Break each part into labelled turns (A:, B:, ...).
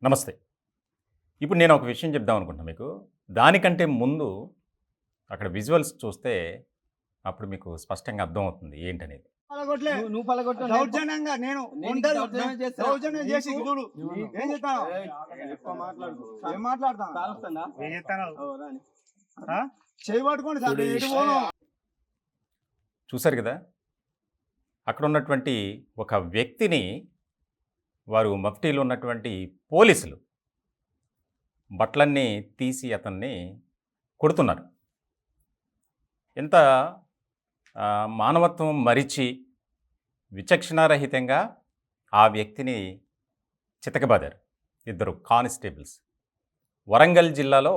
A: నమస్తే. ఇప్పుడు నేను ఒక విషయం చెప్దాం అనుకుంటున్నా మీకు. దానికంటే ముందు అక్కడ విజువల్స్ చూస్తే అప్పుడు మీకు స్పష్టంగా అర్థమవుతుంది ఏంటనేది.
B: పలగొట్లే
C: నువ్వు పలగొట్టావు.
B: దౌర్జన్యంగా నేను
C: నేను
B: ఒంటరి
C: దౌర్జన్యం చేస్తా.
B: దౌర్జన్యం చేసి
C: నీకు-
B: చూడు ఏం చెప్తాను
C: ఎక్కువ మాట్లాడకు.
B: ఏం మాట్లాడతాను
C: కాలుస్తానా?
B: ఏం చెప్తాను
C: ఓ రాని.
B: చేయి పట్టుకోండి సార్ నేను ఎటు పోను
A: చూశారు కదా! అక్కడ ఉన్నటువంటి ఒక వ్యక్తిని వారు మఫ్టీలో ఉన్నటువంటి పోలీసులు బట్టలన్నీ తీసి అతన్ని కొడుతున్నారు. ఎంత మానవత్వం మరిచి విచక్షణారహితంగా ఆ వ్యక్తిని చితకబాదారు ఇద్దరు కానిస్టేబుల్స్. వరంగల్ జిల్లాలో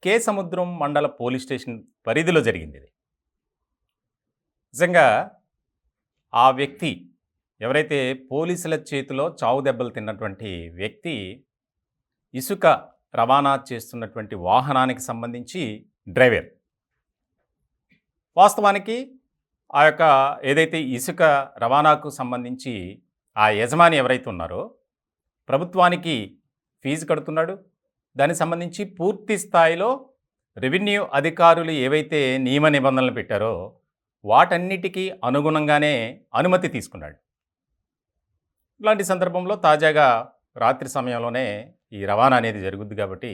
A: కే సముద్రం మండల పోలీస్ స్టేషన్ పరిధిలో జరిగింది ఇది. నిజంగా ఆ వ్యక్తి ఎవరైతే పోలీసుల చేతిలో చావు దెబ్బలు తిన్నటువంటి వ్యక్తి ఇసుక రవాణా చేస్తున్నటువంటి వాహనానికి సంబంధించి డ్రైవర్. వాస్తవానికి ఆ యొక్క ఏదైతే ఇసుక రవాణాకు సంబంధించి ఆ యజమాని ఎవరైతే ఉన్నారో ప్రభుత్వానికి ఫీజు కడుతున్నాడు. దానికి సంబంధించి పూర్తి స్థాయిలో రెవెన్యూ అధికారులు ఏవైతే నియమ నిబంధనలు పెట్టారో వాటన్నిటికీ అనుగుణంగానే అనుమతి తీసుకున్నాడు. ఇలాంటి సందర్భంలో తాజాగా రాత్రి సమయంలోనే ఈ రవాణా అనేది జరుగుద్ది కాబట్టి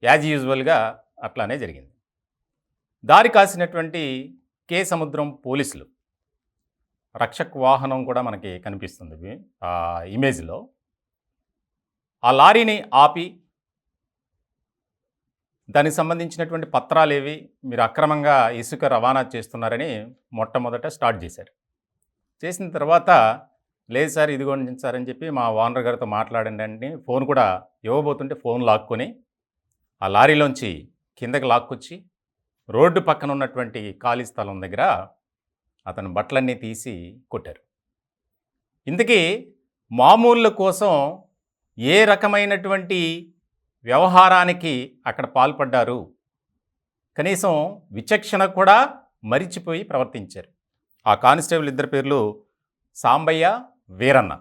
A: యాజ్ యూజువల్గా అట్లానే జరిగింది. దారి కాసినటువంటి కే సముద్రం పోలీసులు రక్షక్ వాహనం కూడా మనకి కనిపిస్తుంది ఆ ఇమేజ్లో. ఆ లారీని ఆపి దానికి సంబంధించినటువంటి పత్రాలేవి మీరు అక్రమంగా ఇసుక రవాణా చేస్తున్నారని మొట్టమొదట స్టార్ట్ చేశారు. చేసిన తర్వాత లేదు సార్ ఇదిగోండి సార్ అని చెప్పి మా ఓనర్ గారితో మాట్లాడండి అని ఫోన్ కూడా ఇవ్వబోతుంటే ఫోన్ లాక్కొని ఆ లారీలోంచి కిందకి లాక్కొచ్చి రోడ్డు పక్కన ఉన్నటువంటి ఖాళీ స్థలం దగ్గర అతను బట్టలన్నీ తీసి కొట్టారు. ఇంతకీ మామూళ్ళ కోసం ఏ రకమైనటువంటి వ్యవహారానికి అక్కడ పాల్పడ్డారు, కనీసం విచక్షణ కూడా మరిచిపోయి ప్రవర్తించారు. ఆ కానిస్టేబుల్ ఇద్దరి పేర్లు సాంబయ్య, వీరన్న.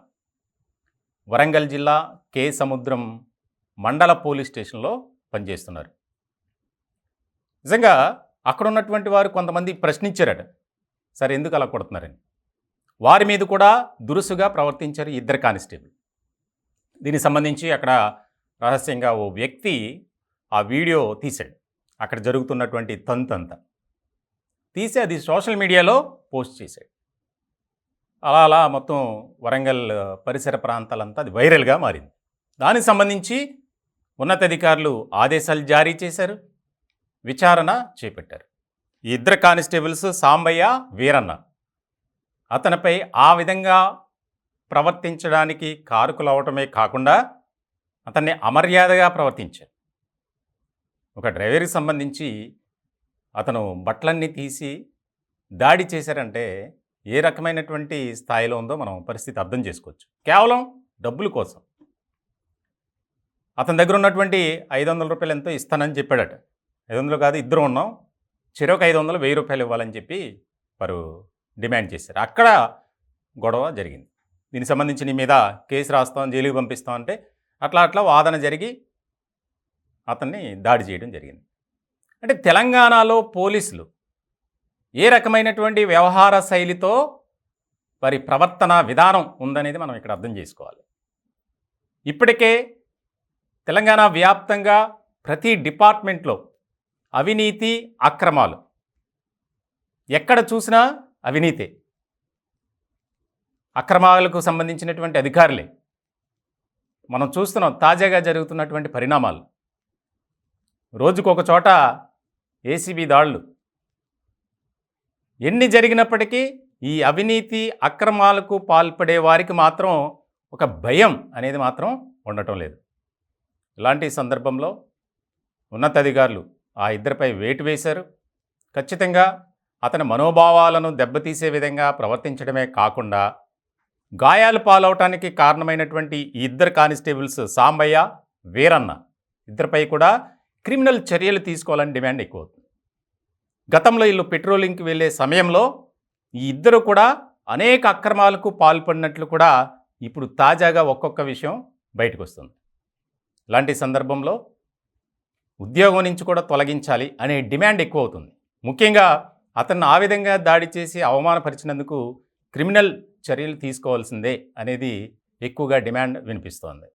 A: వరంగల్ జిల్లా కే సముద్రం మండల పోలీస్ స్టేషన్లో పనిచేస్తున్నారు. నిజంగా అక్కడ ఉన్నటువంటి వారు కొంతమంది ప్రశ్నించారట, సరే ఎందుకు అలా కొడుతున్నారని. వారి మీద కూడా దురుసుగా ప్రవర్తించారు ఇద్దరు కానిస్టేబుల్. దీనికి సంబంధించి అక్కడ రహస్యంగా ఓ వ్యక్తి ఆ వీడియో తీశాడు. అక్కడ జరుగుతున్నటువంటి తంతంతా తీసి అది సోషల్ మీడియాలో పోస్ట్ చేశాడు. అలా అలా మొత్తం వరంగల్ పరిసర ప్రాంతాలంతా అది వైరల్గా మారింది. దానికి సంబంధించి ఉన్నతాధికారులు ఆదేశాలు జారీ చేశారు, విచారణ చేపట్టారు. ఈ ఇద్దరు కానిస్టేబుల్స్ సాంబయ్య, వీరన్న అతనిపై ఆ విధంగా ప్రవర్తించడానికి కారకులవటమే కాకుండా అతన్ని అమర్యాదగా ప్రవర్తించారు. ఒక డ్రైవర్కి సంబంధించి అతను బట్టలన్నీ తీసి దాడి చేశారంటే ఏ రకమైనటువంటి స్థాయిలో ఉందో మనం పరిస్థితి అర్థం చేసుకోవచ్చు. కేవలం డబ్బుల కోసం. అతని దగ్గర ఉన్నటువంటి 500 రూపాయలు ఎంతో ఇస్తానని చెప్పాడట. 500 కాదు, ఇద్దరు ఉన్నాం, చెరొక 500, 1000 రూపాయలు ఇవ్వాలని చెప్పి వారు డిమాండ్ చేశారు. అక్కడ గొడవ జరిగింది. దీనికి సంబంధించి నీ మీద కేసు రాస్తాం, జైలుకి పంపిస్తాం అంటే అట్లా వాదన జరిగి అతన్ని దాడి చేయడం జరిగింది. అంటే తెలంగాణలో పోలీసులు ఏ రకమైనటువంటి వ్యవహార శైలితో వారి ప్రవర్తన విధానం ఉందనేది మనం ఇక్కడ అర్థం చేసుకోవాలి. ఇప్పటికే తెలంగాణ వ్యాప్తంగా ప్రతి డిపార్ట్మెంట్లో అవినీతి, అక్రమాలు, ఎక్కడ చూసినా అవినీతే, అక్రమాలకు సంబంధించినటువంటి అధికారులే. మనం చూస్తున్నాం తాజాగా జరుగుతున్నటువంటి పరిణామాలు. రోజుకొక చోట ఏసీబీ దాడులు. ఎన్ని జరిగినప్పటికీ ఈ అవినీతి, అక్రమాలకు పాల్పడే వారికి మాత్రం ఒక భయం అనేది మాత్రం ఉండటం లేదు. ఇలాంటి సందర్భంలో ఉన్నతాధికారులు ఆ ఇద్దరిపై వేటు వేశారు. ఖచ్చితంగా అతని మనోభావాలను దెబ్బతీసే విధంగా ప్రవర్తించడమే కాకుండా గాయాలు పాలవటానికి కారణమైనటువంటి ఈ ఇద్దరు కానిస్టేబుల్స్ సాంబయ్య, వీరన్న ఇద్దరిపై కూడా క్రిమినల్ చర్యలు తీసుకోవాలని డిమాండ్ ఎక్కువ అవుతుంది. గతంలో వీళ్ళు పెట్రోలింగ్కి వెళ్ళే సమయంలో ఈ ఇద్దరు కూడా అనేక అక్రమాలకు పాల్పడినట్లు కూడా ఇప్పుడు తాజాగా ఒక్కొక్క విషయం బయటకు వస్తుంది. ఇలాంటి సందర్భంలో ఉద్యోగం నుంచి కూడా తొలగించాలి అనే డిమాండ్ ఎక్కువ అవుతుంది. ముఖ్యంగా అతన్ని ఆ విధంగా దాడి చేసి అవమానపరిచినందుకు క్రిమినల్ చర్యలు తీసుకోవాల్సిందే అనేది ఎక్కువగా డిమాండ్ వినిపిస్తోంది.